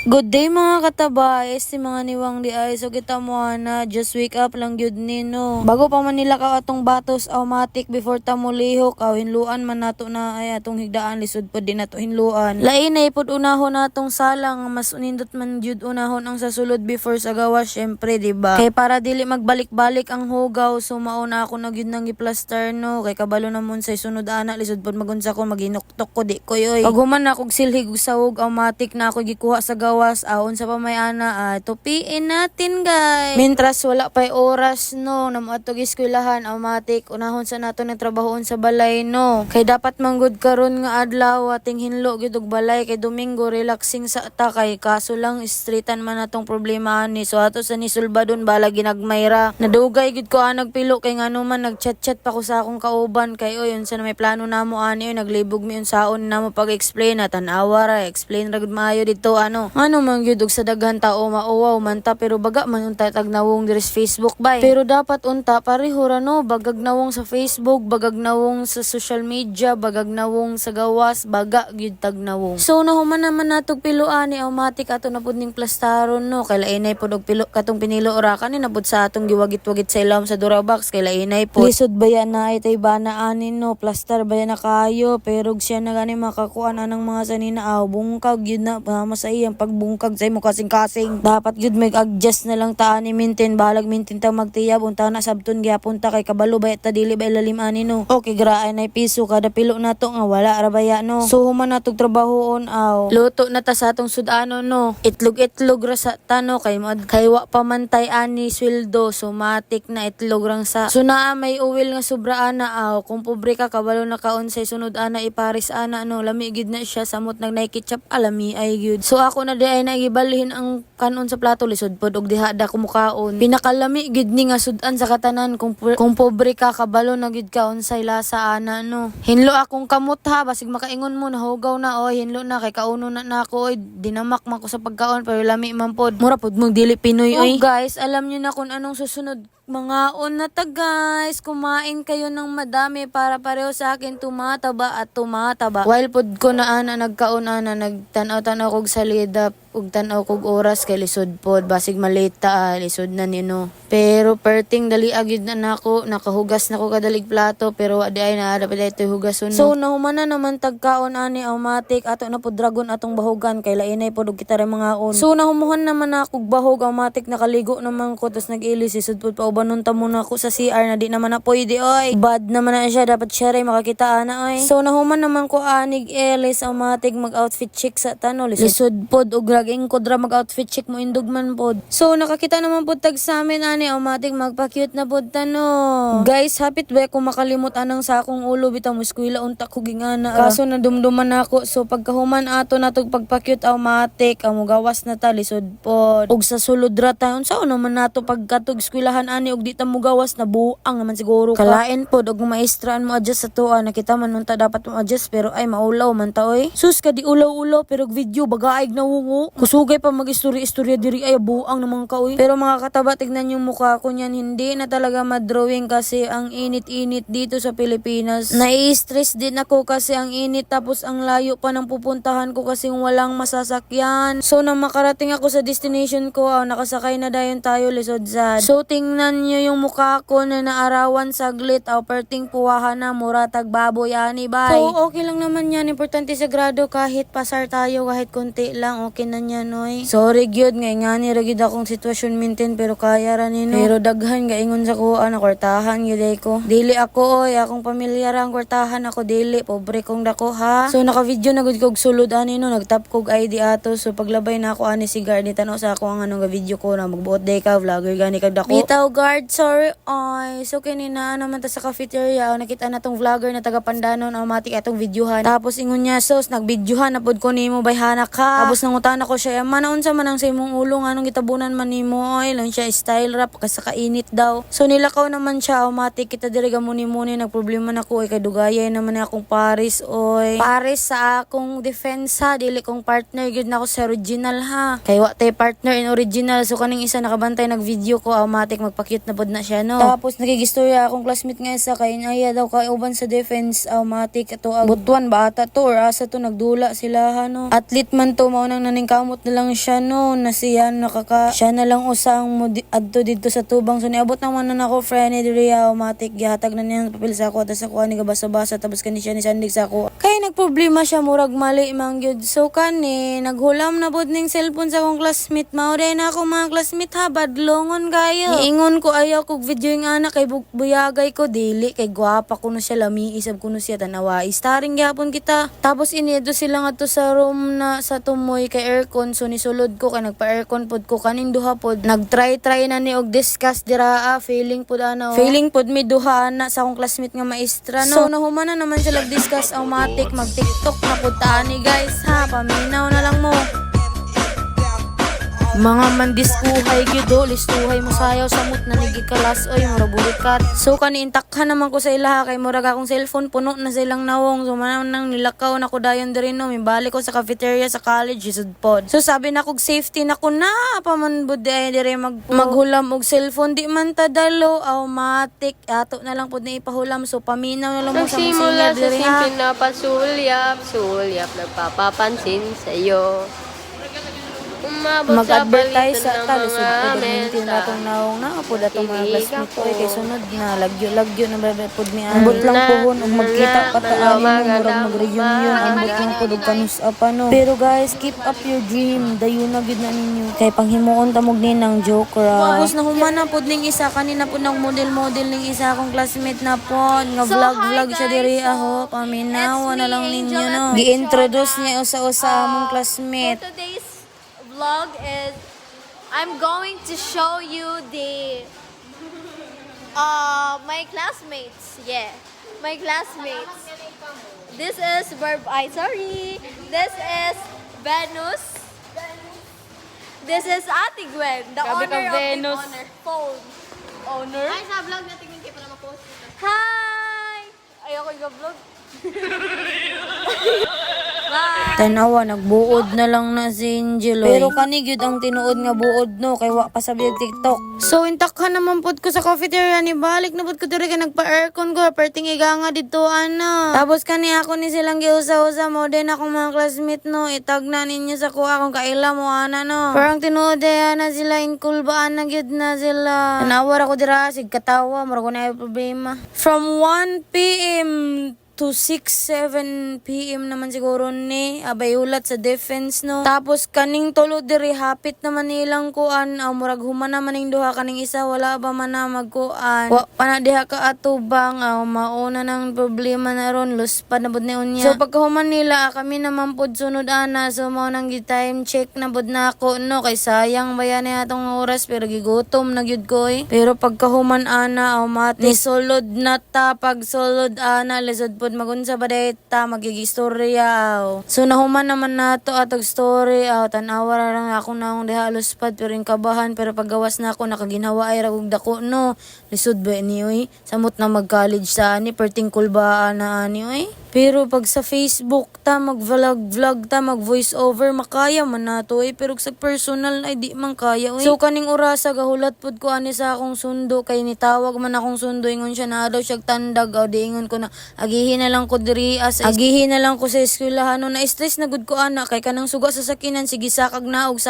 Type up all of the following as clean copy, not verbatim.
Good day mga katabaes, si mga niwang di ay so kita mo na just wake up lang gyud ni no. Bago pa man nila ka atong batos automatic before ta mo lihok aw hinluan man nato na ay atong higdaan lisod pod din nato hinluan. Lain ay pod unahon natong salang mas unindot man gyud unahon ang sasulod before sa gawas syempre di ba? Kay para dili magbalik-balik ang hugaw so mauna ako na gyud nang giplaster no kay kabalo namon sa sunod ana lisod pod magunsa ko maginuktok ko di ko yoy. Pag human na kog silhig sa hug automatic na ako gikuha sa gawas aon sa pamayana tupiin natin guys. Mintras wala pa'y oras no namuatog eskwelahan automatic unahon sa nato ng trabahoon sa balay no. Kay dapat manggod karon nga adlaw ating hinlo gyud og balay kay Domingo relaxing sa ta kay kaso lang streetan man natong problema ni so ato sa nisulbadon bala ginagmayra. Nadugay gyud ko nagpilo kay ngano man nagchat-chat pa ko sa akong kauban kay oy unsa na may plano namo ani naglibog mi unsaon namo pag-explain at tanawa ra explain ra gud maayo dito ano man gyud og sa daghan tao mauwaw man ta pero baga man unta tagnawong diri sa Facebook bay. Pero dapat unta pareho ra no bagag nawong sa Facebook, bagag nawong sa social media, bagag nawong sa gawas, baga gyud tagnawong. So nahuman naman natog piluan ni automatic ato na pud ning plastaron no kay lainay pud og pilo katong pinilo ora kanin nabud sa atong giwagit-wagit sa ilawom sa Durabox kay lainay pud. Lisod baya na itay bana anin no plaster baya na kayo pero siya na gani makakuan anang mga sanina aw bungkag gyud na masay ang pagbungkag sa imo kasing-kasing. Dapat gyud mag-adjust na lang ta ni maintain balag maintain ta magtiyab unta na sabton gyapon ta kay kabalo bay ta dili bay lalim ani no. Okay graay na piso kada pilo nato nga wala ra baya no. So human natog trabahoon aw. Luto na ta sa atong sudano no. Itlog ra sa tano kay wa pamantay ani sweldo so matik na itlog rang sa. So naa may uwil nga sobra ana aw kung pobre ka kabalo na kaon sa sunod ana iparis ana no lami gyud na siya samot nag ketchup alami ay gyud. So ako na di ay nagibalhin ang kanon sa plato lisod pod og diha da kumukaon. Pinakalami gid ni nga sudan sa katanan kung pobre ka kabalo na gid ka unsay lasa ana no. Hinlo akong kamot ha basig makaingon mo nahugaw na oy hinlo na kay kauno na nako oy dinamak man ko sa pagkaon pero lami man pod. Mura pod mong dili Pinoy oy. Guys, alam niyo na kung anong susunod mga na ta guys, kumain kayo ng madami para pareho sa akin tumataba at tumataba. While pod ko na ana nagkaon ana nagtanaw-tanaw kog salida ug tan-aw kog oras kay lisod pod basig malita lisod na nino. Pero perting dali agid na nako nakahugas nako kadalig plato pero adi ay na dapat ito hugason. So nahuman na naman tagkaon ani automatic ato na pod dragon atong bahogan kay lainay pod og kita ra mga on. So nahumuhan naman ako bahog automatic nakaligo naman ko tos nag-ilis lisod pod pa ubanon ta muna ako sa CR na di naman na pwede oy. Bad naman na siya dapat siya ray makakita ana oy. So nahuman naman ko anig elis automatic mag-outfit check sa tano lisod pod og laging kodra mag-outfit check mo indugman pod. So nakakita naman pod tag sa amin ani automatic magpa-cute na pod tano. Guys, hapit ba kung makalimot anang sa akong ulo bitaw mo eskwela unta ko gingana. Kaso nadumduman ako so pagkahuman ato natog pagpa-cute automatic amo gawas na ta lisod pod. Og sa sulod ra ta unsa naman nato pagkatog eskwelahan ani og di ta mo gawas na buang naman siguro ka. Kalain pod og maestraan mo adjust sa tuwa nakita man unta dapat mo adjust pero ay maulaw man ta oy. Sus ka di ulaw-ulaw pero video bagaig na wungo. Kusugay pa mag-istorya diri ay buang naman ka oy. Pero mga kataba tignan yung mukha ko niyan hindi na talaga madrawing kasi ang init-init dito sa Pilipinas. Nai-stress din ako kasi ang init tapos ang layo pa ng pupuntahan ko kasi walang masasakyan. So nang makarating ako sa destination ko nakasakay na dayon tayo lisod sad. So tingnan nyo yung mukha ko na naarawan saglit perting puwahan na muratag baboy ani bay. So okay lang naman yan importante sa grado kahit pasar tayo kahit konti lang okay na yan oy. Sorry gyud nga ni ra gyud akong sitwasyon maintain pero kaya ra nino. Pero daghan gaingon sa ko kwartahan gyud ko. Dili ako oy akong pamilya ra ang kwartahan ako dili pobre kong dako ha. So naka-video na gud kog sulod ani no nagtap kog ID ato so paglabay na ako ani si guard ni tanaw sa ako ang anong video ko na magbuot day ka vlogger gani kag dako. Bitaw guard sorry oy. So kinina naman ta sa cafeteria nakita na tong vlogger na taga Pandanon automatic atong videohan. Tapos ingon niya sos nagvideohan na pod ko nimo bayhana ka. Tapos nangutan ako siya manaon sa manang sa imong ulo anong gitabunan man nimo oy lang siya style rap kasi kainit daw. So nilakaw naman siya automatic kita diri gamuni-muni nagproblema na ko kay dugayay naman akong Paris oy. Paris sa akong defensa dili kong partner gyud na ako sa original ha. Kay wa tay partner in original so kaning isa nakabantay nag-video ko automatic magpa-cute na pod na siya no. Tapos nagigistorya akong classmate nga isa kay naya daw kay uban sa defense automatic ato butuan ba ata to or asa to nagdula sila ha no. Athlete man to mao nang naning kamot na lang siya no, na siya siya na lang usang mo adto dito sa tubang. So niabot naman na ako friend ni diri automatic gihatag na niya ng papel sa ako tas ako ani gabasa-basa tapos kani siya ni sandig sa ako. Kay nagproblema siya murag mali man gyud. So kani naghulam na pod ning cellphone sa akong classmate. Mao day na ako mga classmate ha, badlongon kayo. Giingon ko ayaw kog video yung anak kay buyagay ko dili kay gwapa kuno siya, lami isab kuno siya tanawa. Staring gyapon kita. Tapos inido sila nga to sa room na sa tumoy kay aircon. So nisulod ko kay nagpa-aircon pod ko kaning duha pod. Nagtry na ni og discuss dira feeling pod ana. Feeling pod mi duha na sa akong classmate nga maestra no. So nahuman na naman sila discuss automatic mag TikTok na pod tani guys ha. Paminaw na lang mo. Mga mandiskuhay gyud listuhay mo sayaw samot na nigikalas oy mura bulikat. So kaniintakhan naman ko sa ilaha kay murag akong cellphone puno na silang nawong. So man nang nilakaw na ko dayon diri no, mibalik ko sa cafeteria sa college isud pod. So sabi na kog safety na ko na paman bud ay diri maghulam og cellphone di man ta dalo automatic ato na lang pod na ipahulam. So paminaw na lang mo sa Nagsimula mga sa diri ha. simpleng na pasulyap, nagpapapansin sa iyo. Mag-advertise sa mga talisod po mensa. gamitin natong naong na po datong mga classmate ko kay sunod na lagyo na bebe pod mi ambot lang pohon ug magkita pataan mo murag mag-reunion ambot lang pod og kanus apa no. Pero guys, keep up your dream dayon na gid na ninyo kay panghimuon ta mog ninang joke ra. Tapos nahuman na pod ning isa kanina pod nang model ning isa akong classmate na pod nga vlog siya diri aho paminaw na lang ninyo no. Gi-introduce niya usa-usa among classmate. Today's vlog is I'm going to show you the my classmates. Yeah, my classmates. This is This is Venus. This is Ate Gwen, the Grabe ka, owner Venus. of the phone owner. Ay, sa vlog natin yung para ma-post. Hi! Ayoko i-vlog. Bye! Tanawa, nagbuod na lang na si Angel. Pero kani gyud ang tinuod nga buod no, kay wa pa sa TikTok. So intakhan naman pod ko sa cafeteria ni balik na pod ko diri kay nagpa-aircon ko, perting iganga dito ana. Tapos kani ako ni silang giusa-usa mo din akong mga classmate no, itag na ninyo sa kuha akong kaila mo ana no. Parang tinuod na sila inkulbaan na gyud na sila. Tanawar ako dira sig katawa, mura ko na problema. From 1 PM to 6-7 PM naman siguro ni abayulat sa defense no. Tapos kaning tulo diri hapit naman nilang kuan murag human naman ning duha kaning isa wala ba man na magkuan. Wa pa na diha ka atubang mauna nang problema na ron luspad na bud ni unya. So pagkahuman nila kami naman pod sunod ana so mao nang time check na bud na ako no kay sayang bayan ni atong oras pero gigutom na gyud ko eh. Pero pagkahuman ana ni sulod na ta pag sulod ana lisod pod magunsa ba dayta magigistorya. So nahuman naman nato atog story tan-awa ra lang ako naong diha luspad pero kabahan pero paggawas na ako nakaginawa ay ragog dako no. Lisod ba ni oy samot na mag-college sa ani perting kulbaan na ani oy. Pero pag sa Facebook ta mag-vlog ta mag voice over makaya man nato pero sa personal ay di man kaya oy. So kaning orasa gahulat pud ko ani sa akong sundo kay nitawag man akong sundo ingon siya na daw siya tandag di ingon ko na agihin na lang ko diri agihin na lang ko sa eskwelahan no na stress na gud ko ana kay kanang suga sa sakinan sige sakag naog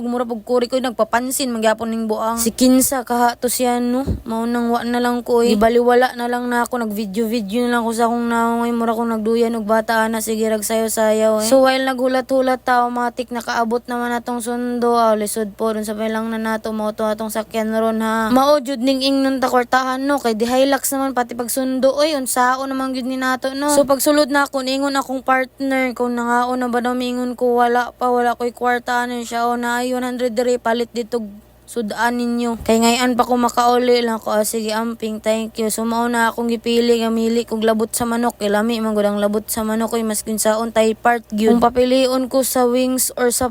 mura pag kuri ko nagpapansin magyapon ning buang si kinsa kahatos yan no mao nang wa na lang ko gibaliwala na lang na ako nag video na lang ko sa akong naong mura ko nagduyan og bata ana sige rag sayo-sayaw So while naghulat-hulat ta automatic nakaabot naman atong sundo lisod po dun sa lang na nato mo to atong sakyan ron ha mao jud ning ingnon ta kwartahan no kay di Hilux naman pati pag sundo unsao naman gyud ni nato no. So pagsulod na ako ningon akong partner kung nangaon na ba daw mingon ko wala ko'y kwarta siya na 100 diri palit dito sudaan ninyo. Kay ngayon pa ko makauli lang ko. Sige amping, thank you. So mauna akong gipili gamili kog labot sa manok. Kay lami man gud ang labot sa manok mas kinsaon tay part gyud. Kung papilion ko sa wings or sa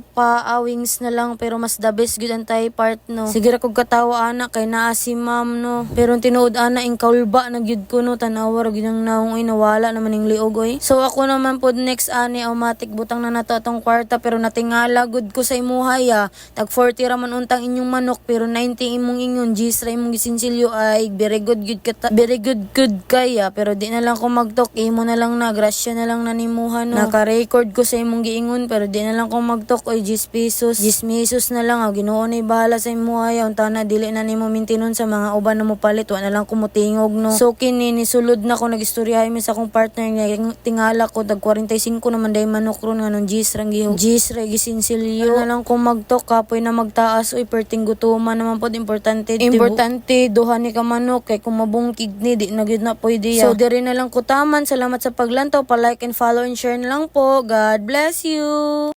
wings na lang pero mas the best gyud ang tay part no. Sige ra kog katawa ana kay naa si ma'am no. Pero tinuod ana ing kaulba na gyud ko no tanawar gyud ang naong nawala naman ning liog So ako naman pod next ani automatic butang na nato atong kwarta pero natingala gud ko sa imuhay tag 40 ra man untang inyong manok manok pero 90 imong ingon G's ra imong gisinsilyo ay very good good kaya pero di na lang ko magtok imo na lang na grasya na lang nanimuhan no. Naka-record ko sa imong giingon pero di na lang ko magtok oy 10 pesos na lang Ginoo na bahala sa imo ayaw unta na dili na nimo mintinon sa mga uban na mo palit wa na lang ko mutingog no. So kini ni sulod na ko nagistoryahay mi sa akong partner nga tingala ko tag 45 naman day manok ron nga nung G's ra gisinsilyo na lang ko magtok kapoy na magtaas oy perting gutuman naman pod importante duha ni ka manok kay kung mabungkig ni di na gyud na pwede ya. So diri na lang ko taman salamat sa paglantaw pa like and follow and share na lang po. God bless you.